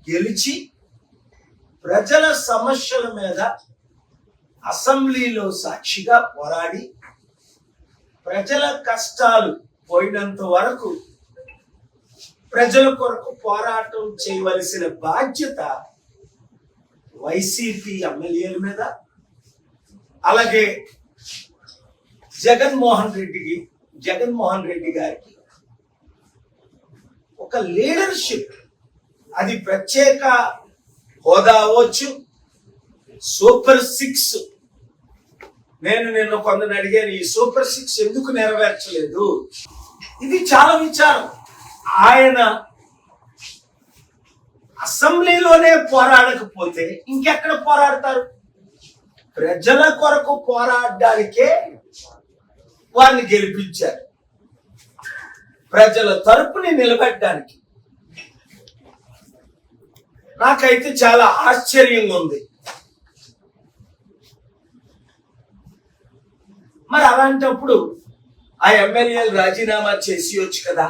గెలిచి ప్రజల సమస్యల మీద అసెంబ్లీలో సాక్షిగా పోరాడి ప్రజల కష్టాలు పోయినంత వరకు ప్రజల కొరకు పోరాటం చేయవలసిన బాధ్యత వైసీపీ ఎమ్మెల్యేల మీద, అలాగే జగన్మోహన్ రెడ్డి గారికి ఒక లీడర్షిప్, అది ప్రత్యేక హోదా అవ్వచ్చు, సూపర్ 6. నేను నిన్న కొందరిని అడిగాను, ఈ సూపర్ 6 ఎందుకు నెరవేర్చలేదు? ఇది చాలా విచారం. ఆయన అసెంబ్లీలోనే పోరాడకపోతే ఇంకెక్కడ పోరాడతారు? ప్రజల కొరకు పోరాడడానికే వారిని గెలిపించారు, ప్రజల తరపుని నిలబెట్టడానికి. నాకైతే చాలా ఆశ్చర్యంగా ఉంది. మరి అలాంటప్పుడు ఆ ఎమ్మెల్యేలు రాజీనామా చేసి వచ్చు కదా.